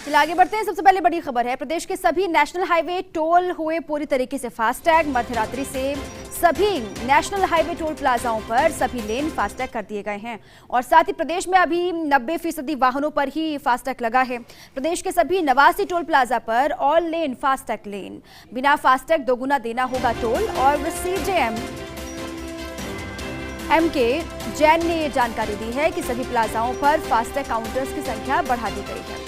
चलिए आगे बढ़ते हैं। सबसे पहले बड़ी खबर है, प्रदेश के सभी नेशनल हाईवे टोल हुए पूरी तरीके से फास्टैग। मध्यरात्रि से सभी नेशनल हाईवे टोल प्लाजाओं पर सभी लेन फास्टैग कर दिए गए हैं और साथ ही प्रदेश में अभी 90% वाहनों पर ही फास्टैग लगा है। प्रदेश के सभी 89 टोल प्लाजा पर ऑल लेन फास्टैग लेन, बिना फास्टैग दोगुना देना होगा टोल। और सीजेएम के जैन ने ये जानकारी दी है कि सभी प्लाजाओं पर फास्टैग काउंटर्स की संख्या बढ़ा दी गई है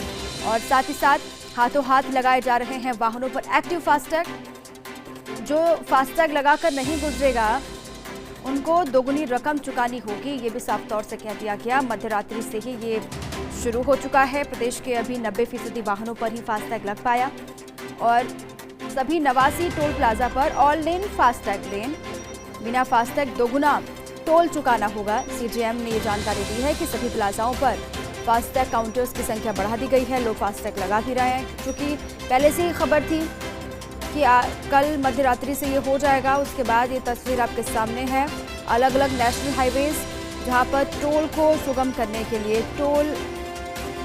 और साथ ही साथ हाथों हाथ लगाए जा रहे हैं वाहनों पर एक्टिव फास्टैग। जो फास्टैग लगाकर नहीं गुजरेगा उनको दोगुनी रकम चुकानी होगी, ये भी साफ तौर से कह दिया गया। मध्यरात्रि से ही ये शुरू हो चुका है। प्रदेश के अभी 90% वाहनों पर ही फास्टैग लग पाया और सभी 89 टोल प्लाजा पर ऑल लेन फास्टैग लेन, बिना फास्टैग दोगुना टोल चुकाना होगा। सीजेएम ने ये जानकारी दी है कि सभी प्लाजाओं पर फास्टैग काउंटर्स की संख्या बढ़ा दी गई है। लोग फास्टैग लगा भी रहे हैं क्योंकि पहले से ही खबर थी कि कल मध्यरात्रि से ये हो जाएगा। उसके बाद ये तस्वीर आपके सामने है, अलग अलग नेशनल हाईवेज जहां पर टोल को सुगम करने के लिए टोल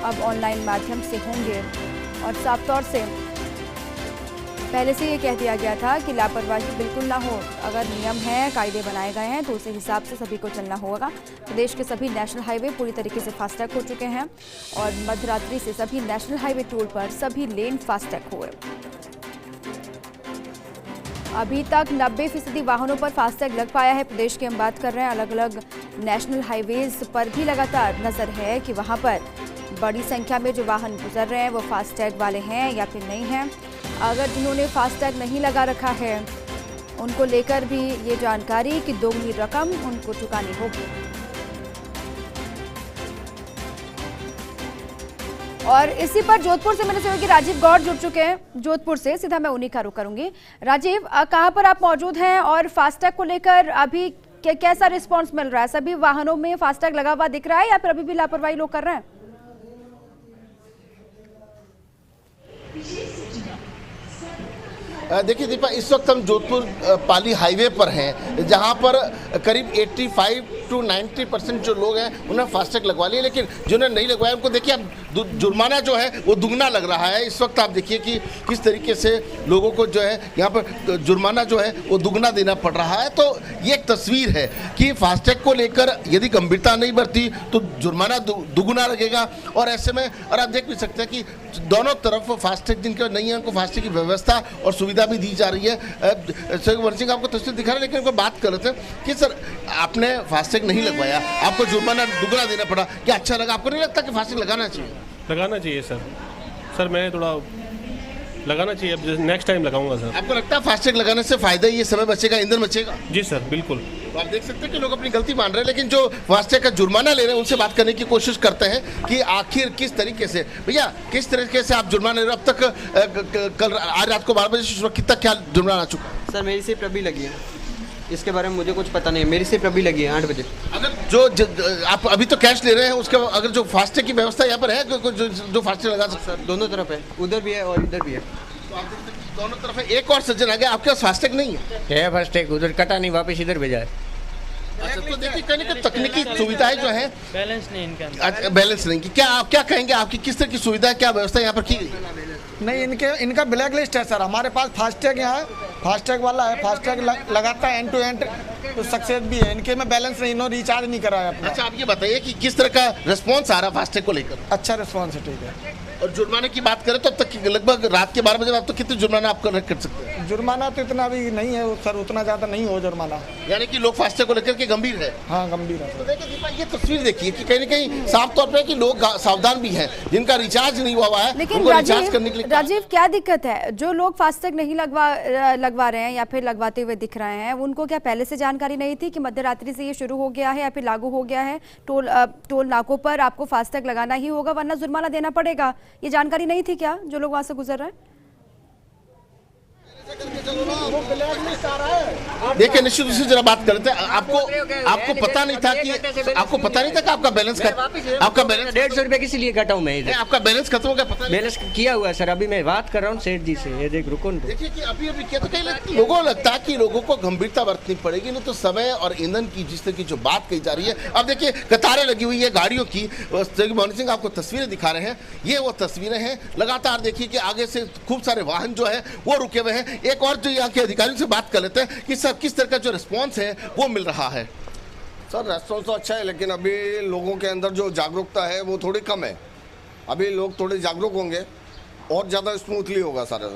अब ऑनलाइन माध्यम से होंगे और साफ तौर से पहले से ये कह दिया गया था कि लापरवाही बिल्कुल ना हो। अगर नियम है, कायदे बनाए गए हैं तो उसी हिसाब से सभी को चलना होगा। प्रदेश के सभी नेशनल हाईवे पूरी तरीके से फास्टैग हो चुके हैं और मध्यरात्रि से सभी नेशनल हाईवे टोल पर सभी लेन फास्टैग हुए। अभी तक 90% वाहनों पर फास्टैग लग पाया है। प्रदेश की हम बात कर रहे हैं, अलग अलग नेशनल हाईवेज पर भी लगातार नजर है कि वहां पर बड़ी संख्या में जो वाहन गुजर रहे हैं वो फास्टैग वाले हैं या फिर नहीं हैं। अगर जिन्होंने फास्टैग नहीं लगा रखा है उनको लेकर भी ये जानकारी कि दोगुनी रकम उनको चुकानी होगी। और इसी पर जोधपुर से मेरे सहयोगी राजीव गौड़ जुड़ चुके हैं। जोधपुर से सीधा मैं उन्हीं का रुख करूंगी। राजीव, कहां पर आप मौजूद हैं और फास्टैग को लेकर अभी कैसा रिस्पांस मिल रहा है? सभी वाहनों में फास्टैग लगा हुआ दिख रहा है या फिर अभी भी लापरवाही लोग कर रहे हैं? देखिए दीपा, इस वक्त हम जोधपुर पाली हाईवे पर हैं जहां पर करीब 85 to 90% जो लोग हैं उन्होंने फास्टैग लगवा लिया, लेकिन जिन्होंने नहीं लगवाया उनको देखिए अब जुर्माना जो है वो दुगना लग रहा है। इस वक्त आप देखिए कि किस तरीके से लोगों को जो है यहाँ पर जुर्माना जो है वो दुगना देना पड़ रहा है। तो ये एक तस्वीर है कि फास्टैग को लेकर यदि गंभीरता नहीं बरती तो जुर्माना दुगुना लगेगा। और ऐसे में और आप देख भी सकते हैं कि दोनों तरफ फास्टैग जिनके नहीं है उनको फास्टैग की व्यवस्था और सुविधा भी दी जा रही है। वन सिंह आपको तस्वीर दिखा रहे हैं, लेकिन बात कर रहे थे कि सर आपने फास्टैग नहीं लगवाया, आपको जुर्माना दुगना देना पड़ा, क्या अच्छा लगा? आपको नहीं लगता कि फास्टैग लगाना चाहिए? लगाना चाहिए सर मैं थोड़ा लगाना चाहिए, अब नेक्स्ट टाइम लगाऊंगा सर। आपको लगता है फास्टैग लगाने से फायदा ये समय बचेगा, ईंधन बचेगा? जी सर, बिल्कुल। तो आप देख सकते हैं कि लोग अपनी गलती मान रहे हैं, लेकिन जो फास्टैग का जुर्माना ले रहे हैं उनसे बात करने की कोशिश करते हैं कि आखिर किस तरीके से, भैया किस तरीके से आप जुर्माना ले रहे हो? अब तक कल आज रात को 12 बजे सुरक्षित तक क्या जुर्माना आ चुका? सर मेरी सिर्फ अभी लगी है, इसके बारे में मुझे कुछ पता नहीं है। मेरी सिर्फ अभी लगी है 8 बजे। अगर जो आप अभी तो कैश ले रहे हैं उसके अगर जो फास्टैग की व्यवस्था यहाँ पर है जो फास्टैग लगा सकते? सर दोनों तरफ है, उधर भी है और इधर भी है। तो आप देख सकते हैं दोनों तरफ है। एक और सज्जन आ गया, आपके पास फास्टैग नहीं है? फास्टैग उधर कटा नहीं, वापस इधर भेजा है। अच्छा, तो देखिए कहीं ना तकनीकी सुविधाएं जो है बैलेंस नहीं इनके अंदर। बैलेंस नहीं की, क्या आप क्या कहेंगे? आपकी किस तरह की सुविधा, क्या व्यवस्था यहाँ पर की गई? नहीं, इनका ब्लैक लिस्ट है सर। हमारे पास फास्टैग यहाँ फास्टैग वाला है, फास्टैग लगाता है एंड टू एंड, तो सक्सेस भी है। इनके में बैलेंस नहीं, इन्होंने रिचार्ज नहीं कराया अपना। अच्छा, आप ये बताइए कि किस तरह का रिस्पॉन्स आ रहा है फास्टैग को लेकर? अच्छा रिस्पॉन्स है, ठीक है। और जुर्माने की बात करें तो अब तक लगभग रात के 12 बजे आप तो कितने जुर्माना आप कर सकते हैं? जुर्माना तो इतना अभी नहीं है सर, उतना ज़्यादा नहीं हो जुर्माना। यानी कि लोग फास्टैग को लेकर के गंभीर है? हाँ गंभीर है। तो देखिए दीपा, ये तस्वीर देखिए कि कहीं ना कहीं साफ तौर पे कि लोग सावधान भी हैं, जिनका रिचार्ज नहीं हुआ है। लेकिन राजीव क्या दिक्कत है? जो लोग फास्टैग नहीं लगवा रहे हैं या फिर लगवाते हुए दिख रहे हैं, उनको क्या पहले से जानकारी नहीं थी कि मध्यरात्रि से ये शुरू हो गया है या फिर लागू हो गया है? टोल नाकों पर आपको फास्टैग लगाना ही होगा वरना जुर्माना देना पड़ेगा, ये जानकारी नहीं थी क्या जो लोग वहां से गुजर रहे हैं? देखिए निश्चित रूप से जरा बात करते हैं। आपको पता नहीं था कि आपका बैलेंस 150 रुपए किस लिए कटा हूँ मैं इधर? आपका बैलेंस खत्म हो गया, पता नहीं। बैलेंस किया हुआ है सर, अभी मैं बात कर रहा हूँ सेठ जी से। ये देख रुको न। देखिए कि अभी किया तो कहीं लोगों को लगता है कि लोगों को गंभीरता बरतनी पड़ेगी, नहीं तो समय और ईंधन की जिस तरह की जो बात कही जा रही है। अब देखिए कतारें लगी हुई है गाड़ियों की। मोहन सिंह आपको तस्वीरें दिखा रहे हैं, ये वो तस्वीरें हैं। लगातार देखिए कि आगे से खूब सारे वाहन जो है वो रुके हुए हैं। एक और जो यहाँ के अधिकारियों से बात कर लेते हैं कि सर किस तरह का जो रिस्पॉन्स है वो मिल रहा है। सर रेस्पॉन्स तो अच्छा है, लेकिन अभी लोगों के अंदर जो जागरूकता है वो थोड़ी कम है। अभी लोग थोड़े जागरूक होंगे और ज़्यादा स्मूथली होगा सारा।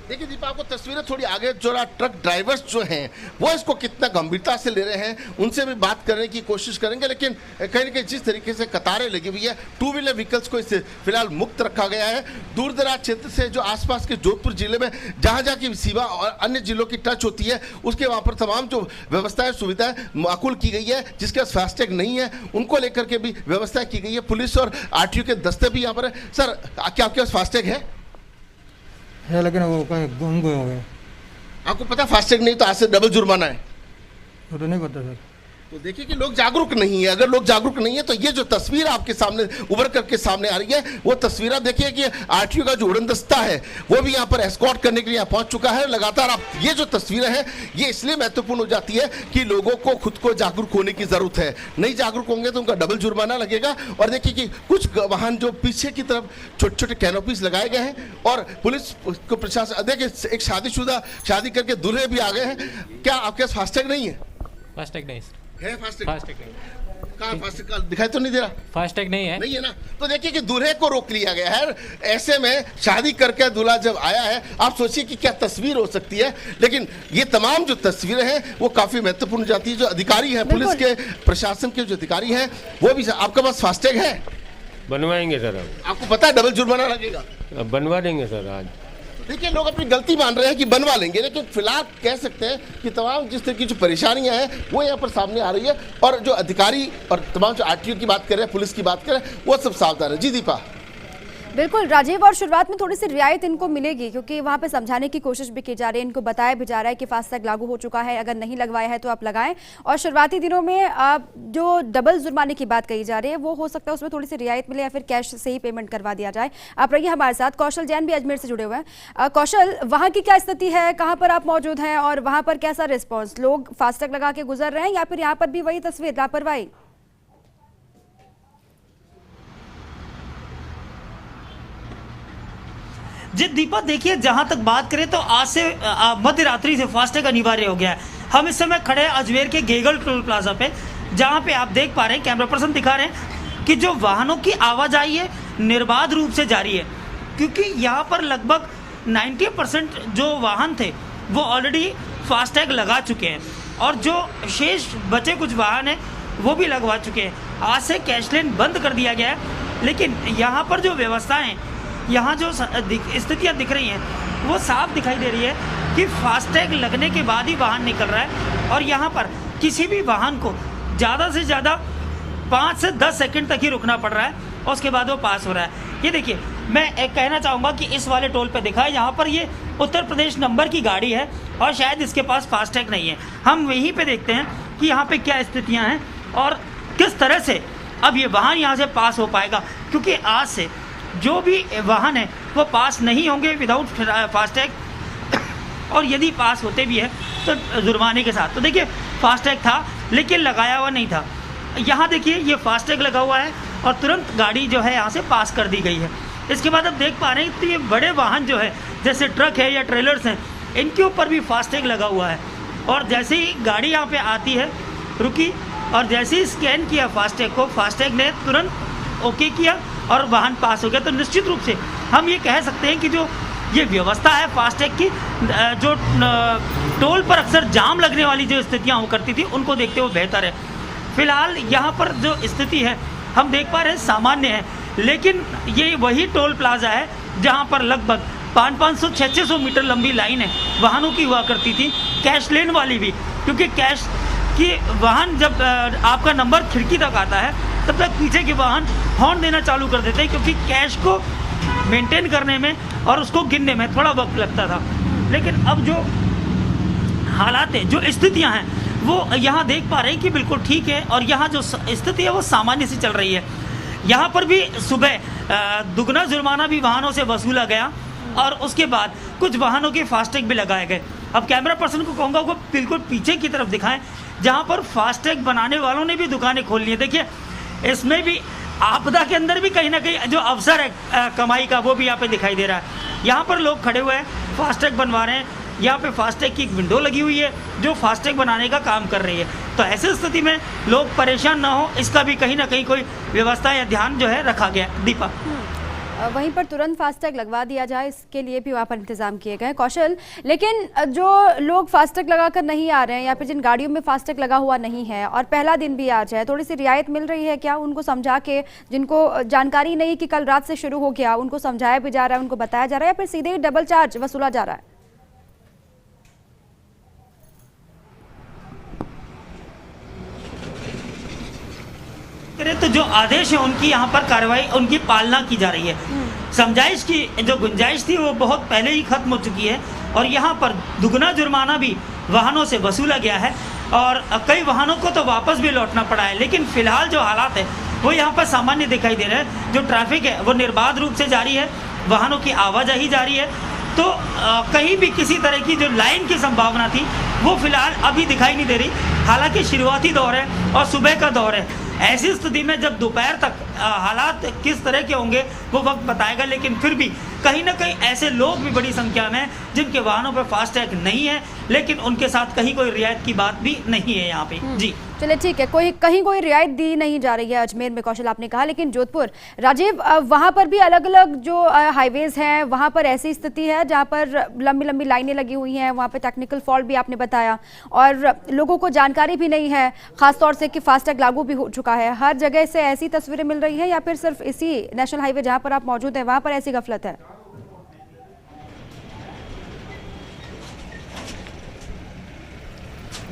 देखिए दीपा, आपको तस्वीरें थोड़ी आगे जो ट्रक ड्राइवर्स जो हैं वो इसको कितना गंभीरता से ले रहे हैं उनसे भी बात करने की कोशिश करेंगे। लेकिन कहीं ना कहीं जिस तरीके से कतारें लगी हुई है, टू व्हीलर व्हीकल्स को इससे फिलहाल मुक्त रखा गया है। दूर दराज क्षेत्र से जो आसपास के जोधपुर जिले में जहाँ जहाँ की सीमा और अन्य जिलों की टच होती है उसके वहाँ पर तमाम जो व्यवस्थाएं सुविधाएं माकूल की गई है। जिसके पास फास्टैग नहीं है उनको लेकर के भी व्यवस्था की गई है। पुलिस और RTO के दस्ते भी यहाँ पर है। सर क्या आपके पास फास्टैग है? लेकिन वो कहीं गुम गए हो गए। आपको पता फास्टैग नहीं तो आज से डबल जुर्माना है। वो तो नहीं पता सर। तो देखिए कि लोग जागरूक नहीं है। अगर लोग जागरूक नहीं है तो ये जो तस्वीर आपके सामने उभर करके सामने आ रही है वो तस्वीर आप देखिए कि RTO का जो उड़न दस्ता है वो भी यहाँ पर एस्कॉर्ट करने के लिए यहाँ पहुंच चुका है। लगातार आप ये जो तस्वीरें हैं ये इसलिए महत्वपूर्ण हो जाती है कि लोगों को खुद को जागरूक होने की जरूरत है। नहीं जागरूक होंगे तो उनका डबल जुर्माना लगेगा। और देखिए कि कुछ वाहन जो पीछे की तरफ छोटे छोटे कैनोपीज लगाए गए हैं और पुलिस को प्रशासन, देखिए एक शादी करके दूल्हे भी आ गए हैं। क्या आपके पास फास्टैग नहीं है? फास्टैग नहीं है फास्टैग नहीं। कहाँ फास्टैग दिखाई तो नहीं दे रहा? फास्टैग नहीं है ना। तो देखिए कि दूल्हे को रोक लिया गया है। ऐसे में शादी करके दूल्हा जब आया है, आप सोचिए कि क्या तस्वीर हो सकती है। लेकिन ये तमाम जो तस्वीरें हैं वो काफी महत्वपूर्ण जाती है। जो अधिकारी हैं, पुलिस के प्रशासन के जो अधिकारी हैं वो भी। आपके पास फास्टैग है? बनवाएंगे सर। आपको पता है डबल जुर्माना लगेगा? अब बनवा देंगे सर आज। देखिए लोग अपनी गलती मान रहे हैं कि बनवा लेंगे, लेकिन फिलहाल कह सकते हैं कि तमाम जिस तरह की जो परेशानियां हैं वो यहाँ पर सामने आ रही है। और जो अधिकारी और तमाम जो RTO की बात कर रहे हैं, पुलिस की बात कर रहे हैं, वो सब सावधान है। जी दीपा। बिल्कुल राजीव, और शुरुआत में थोड़ी सी रियायत इनको मिलेगी क्योंकि वहाँ पे समझाने की कोशिश भी की जा रही है। इनको बताया भी जा रहा है कि फास्टैग लागू हो चुका है, अगर नहीं लगवाया है तो आप लगाएं। और शुरुआती दिनों में जो डबल जुर्माने की बात कही जा रही है वो हो सकता है उसमें थोड़ी सी रियायत मिले या फिर कैश से ही पेमेंट करवा दिया जाए। आप रहिए हमारे साथ। कौशल जैन भी अजमेर से जुड़े हुए हैं। कौशल, वहाँ की क्या स्थिति है, कहाँ पर आप मौजूद हैं और वहाँ पर कैसा रिस्पॉन्स? लोग फास्टैग लगा के गुजर रहे हैं या फिर यहाँ पर भी वही तस्वीर, लापरवाही? जी दीपा, देखिए जहां तक बात करें तो आज से मध्य रात्रि से फास्टैग अनिवार्य हो गया है। हम इस समय खड़े हैं अजमेर के गेगल टोल प्लाजा पे, जहां पे आप देख पा रहे हैं, कैमरा पर्सन दिखा रहे हैं कि जो वाहनों की आवाजाही है निर्बाध रूप से जारी है। क्योंकि यहाँ पर लगभग 90% जो वाहन थे वो ऑलरेडी फास्टैग लगा चुके हैं और जो शेष बचे कुछ वाहन हैं वो भी लगवा चुके हैं। आज से कैश लेन बंद कर दिया गया है, लेकिन यहाँ पर जो व्यवस्थाएं, यहाँ जो स्थितियाँ दिख रही हैं वो साफ दिखाई दे रही है कि फास्टैग लगने के बाद ही वाहन निकल रहा है। और यहाँ पर किसी भी वाहन को ज़्यादा से ज़्यादा 5 से 10 सेकंड तक ही रुकना पड़ रहा है और उसके बाद वो पास हो रहा है। ये देखिए, मैं एक कहना चाहूँगा कि इस वाले टोल पे देखा है, यहाँ पर ये उत्तर प्रदेश नंबर की गाड़ी है और शायद इसके पास फास्टैग नहीं है। हम यहीं पे देखते हैं कि यहाँ पे क्या स्थितियाँ हैं और किस तरह से अब ये वाहन यहाँ से पास हो पाएगा। क्योंकि आज से जो भी वाहन है वो पास नहीं होंगे विदाउट फास्टैग, और यदि पास होते भी है तो जुर्माने के साथ। तो देखिए फास्टैग था लेकिन लगाया हुआ नहीं था। यहाँ देखिए ये फास्टैग लगा हुआ है और तुरंत गाड़ी जो है यहाँ से पास कर दी गई है। इसके बाद आप देख पा रहे हैं तो ये बड़े वाहन जो है जैसे ट्रक है या ट्रेलर्स हैं, इनके ऊपर भी फास्टैग लगा हुआ है। और जैसे ही गाड़ी यहाँ पे आती है, रुकी, और जैसे ही स्कैन किया फास्टैग को, फास्टैग ने तुरंत ओके किया और वाहन पास हो गया। तो निश्चित रूप से हम ये कह सकते हैं कि जो ये व्यवस्था है फास्टैग की, जो टोल पर अक्सर जाम लगने वाली जो स्थितियाँ हो करती थी उनको देखते हुए बेहतर है। फिलहाल यहाँ पर जो स्थिति है हम देख पा रहे हैं सामान्य है, लेकिन ये वही टोल प्लाजा है जहाँ पर लगभग 500-600 मीटर लंबी लाइन है वाहनों की हुआ करती थी, कैश लेन वाली भी। क्योंकि कैश की वाहन जब आपका नंबर खिड़की तक आता है तब तक पीछे के वाहन हॉर्न देना चालू कर देते हैं, क्योंकि कैश को मेंटेन करने में और उसको गिनने में थोड़ा वक्त लगता था। लेकिन अब जो हालात है, जो स्थितियां हैं, वो यहाँ देख पा रहे हैं कि बिल्कुल ठीक है और यहाँ जो स्थिति है वो सामान्य सी चल रही है। यहाँ पर भी सुबह दुगना जुर्माना भी वाहनों से वसूला गया और उसके बाद कुछ वाहनों के फास्टैग भी लगाए गए। अब कैमरा पर्सन को कहूँगा वो बिल्कुल पीछे की तरफ दिखाएं जहाँ पर फास्टैग बनाने वालों ने भी दुकानें खोल ली है। देखिए इसमें भी आपदा के अंदर भी कहीं ना कहीं जो अवसर है कमाई का वो भी यहाँ पे दिखाई दे रहा है। यहाँ पर लोग खड़े हुए हैं, फास्टैग बनवा रहे हैं। यहाँ पे फास्टैग की एक विंडो लगी हुई है जो फास्टैग बनाने का काम कर रही है। तो ऐसी स्थिति में लोग परेशान ना हो, इसका भी कहीं ना कहीं कोई व्यवस्था या ध्यान जो है रखा गया। दीपा, वहीं पर तुरंत फास्टैग लगवा दिया जाए, इसके लिए भी वहाँ पर इंतजाम किए गए। कौशल, लेकिन जो लोग फास्टैग लगाकर नहीं आ रहे हैं या फिर जिन गाड़ियों में फास्टैग लगा हुआ नहीं है और पहला दिन भी आ जाए, थोड़ी सी रियायत मिल रही है क्या? उनको समझा के, जिनको जानकारी नहीं कि कल रात से शुरू हो गया, उनको समझाया भी जा रहा है, उनको बताया जा रहा है, या फिर सीधे ही डबल चार्ज वसूला जा रहा है? तो जो आदेश है उनकी यहाँ पर कार्रवाई, उनकी पालना की जा रही है। समझाइश की जो गुंजाइश थी वो बहुत पहले ही खत्म हो चुकी है और यहाँ पर दुगना जुर्माना भी वाहनों से वसूला गया है और कई वाहनों को तो वापस भी लौटना पड़ा है। लेकिन फिलहाल जो हालात है वो यहाँ पर सामान्य दिखाई दे रहे हैं। जो ट्रैफिक है वो निर्बाध रूप से जारी है, वाहनों की आवाजाही जारी है। तो कहीं भी किसी तरह की जो लाइन की संभावना थी वो फिलहाल अभी दिखाई नहीं दे रही। हालांकि शुरुआती दौर है और सुबह का दौर है। ऐसी स्थिति में जब दोपहर तक हालात किस तरह के होंगे वो वक्त बताएगा। लेकिन फिर भी कहीं ना कहीं ऐसे लोग भी बड़ी संख्या में जिनके वाहनों पर फास्टैग नहीं है, लेकिन उनके साथ कहीं कोई रियायत की बात भी नहीं है यहाँ पे। जी चलिए ठीक है, कहीं कोई रियायत दी नहीं जा रही है अजमेर में, कौशल आपने कहा। लेकिन जोधपुर, राजीव, वहाँ पर भी अलग अलग जो हाईवेज हैं वहाँ पर ऐसी स्थिति है जहाँ पर लंबी लंबी लाइनें लगी हुई हैं, वहाँ पे टेक्निकल फॉल्ट भी आपने बताया और लोगों को जानकारी भी नहीं है, खासतौर से कि फास्टैग लागू भी हो चुका है। हर जगह से ऐसी तस्वीरें मिल रही है या फिर सिर्फ इसी नेशनल हाईवे जहाँ पर आप मौजूद हैं वहाँ पर ऐसी गफलत है?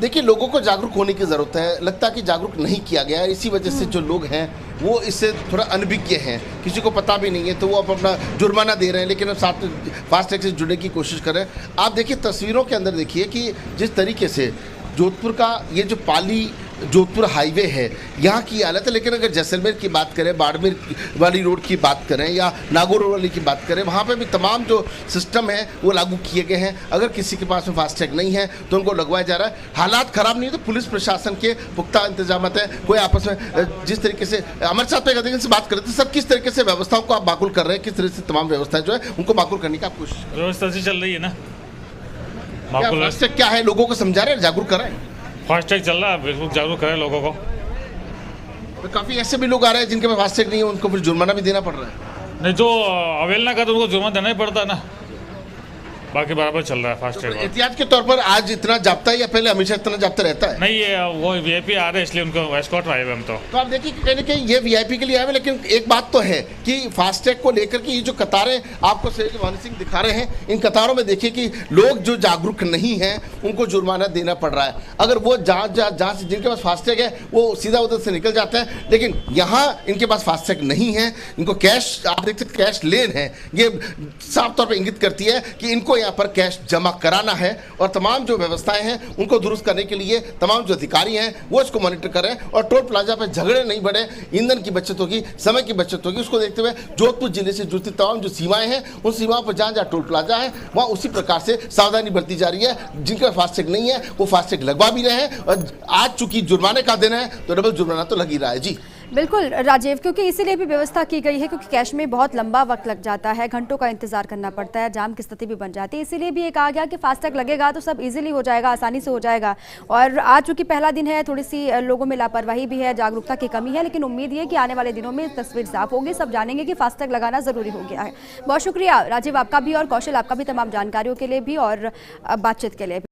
देखिए, लोगों को जागरूक होने की ज़रूरत है। लगता है कि जागरूक नहीं किया गया है, इसी वजह से जो लोग हैं वो इससे थोड़ा अनभिज्ञ हैं, किसी को पता भी नहीं है, तो वो अब अपना जुर्माना दे रहे हैं, लेकिन अब साथ फास्टैग से जुड़ने की कोशिश कर रहे हैं। आप देखिए तस्वीरों के अंदर देखिए कि जिस तरीके से जोधपुर का ये जो पाली जोधपुर हाईवे है यहाँ की हालत है। लेकिन अगर जैसलमेर की बात करें, बाड़मेर वाली रोड की बात करें या नागौर वाली की बात करें, वहाँ पे भी तमाम जो सिस्टम है वो लागू किए गए हैं। अगर किसी के पास में फास्टैग नहीं है तो उनको लगवाया जा रहा है। हालात ख़राब नहीं है तो पुलिस प्रशासन के पुख्ता इंतजाम हैं। कोई आपस में जिस तरीके से हमारे साथ से बात करते हैं, सब किस तरीके से व्यवस्थाओं को आप माकूल कर रहे हैं, किस तरह से तमाम व्यवस्थाएं जो है उनको माकूल करने की आप कोशिश कर रहे हैं? व्यवस्था से चल रही है ना। फास्टैग क्या है, लोगों को समझा रहे हैं, जागरूक कर रहे हैं? फास्टैग चल रहा है, बिल्कुल जागरूक करें लोगों को। तो काफ़ी ऐसे भी लोग आ रहे हैं जिनके पास फास्टैग नहीं है, उनको फिर जुर्माना भी देना पड़ रहा है। नहीं, जो अवेलना का तो उनको जुर्माना देना ही पड़ता है ना, बाकी बराबर चल रहा है फास्टैग। तो एहतियात के तौर पर आज इतना जाप्ता है या पहले हमेशा इतना जाप्ता रहता है? नहीं, ये वो वीआईपी आ रहे हैं इसलिए उनको एस्कॉर्ट आए हुए हम तो आप देखिए कहीं ना कहीं ये वीआईपी के लिए आए हुए। लेकिन एक बात तो है कि फास्टैग को लेकर के ये जो कतारें आपको सहयोगी भानु सिंह दिखा रहे हैं, इन कतारों में देखिए कि लोग जो जागरूक नहीं हैं उनको जुर्माना देना पड़ रहा है। अगर वो जहाँ से जिनके पास फास्टैग है वो सीधा उधर से निकल जाते हैं, लेकिन यहाँ इनके पास फास्टैग नहीं है, इनको कैश, आप देख सकते कैश लेन है, ये साफ तौर पर इंगित करती है कि इनको यहाँ पर कैश जमा कराना है। और तमाम जो व्यवस्थाएं हैं उनको दुरुस्त करने के लिए तमाम जो अधिकारी हैं वो इसको मॉनिटर कर रहे हैं और टोल प्लाजा पर झगड़े नहीं बढ़े, ईंधन की बचत होगी, समय की बचत होगी। उसको देखते हुए जोधपुर जिले से जुड़ती तमाम जो सीमाएं हैं उन सीमाओं पर जहाँ जहाँ टोल प्लाजा है वहाँ उसी प्रकार से सावधानी बरती जा रही है। जिनका फास्टैग नहीं है वो फास्टैग लगवा भी रहे हैं और आज चूंकि जुर्माने का दिन है तो डबल जुर्माना तो लग ही रहा है। जी बिल्कुल राजीव, क्योंकि इसीलिए भी व्यवस्था की गई है क्योंकि कैश में बहुत लंबा वक्त लग जाता है, घंटों का इंतजार करना पड़ता है, जाम की स्थिति भी बन जाती है। इसीलिए भी ये कहा गया कि फास्टैग लगेगा तो सब इजीली हो जाएगा, आसानी से हो जाएगा। और आज चूंकि पहला दिन है, थोड़ी सी लोगों में लापरवाही भी है, जागरूकता की कमी है, लेकिन उम्मीद ये कि आने वाले दिनों में तस्वीर साफ होगी, सब जानेंगे कि फास्टैग लगाना जरूरी हो गया है। बहुत शुक्रिया राजीव आपका भी और कौशल आपका भी, तमाम जानकारियों के लिए भी और बातचीत के लिए भी।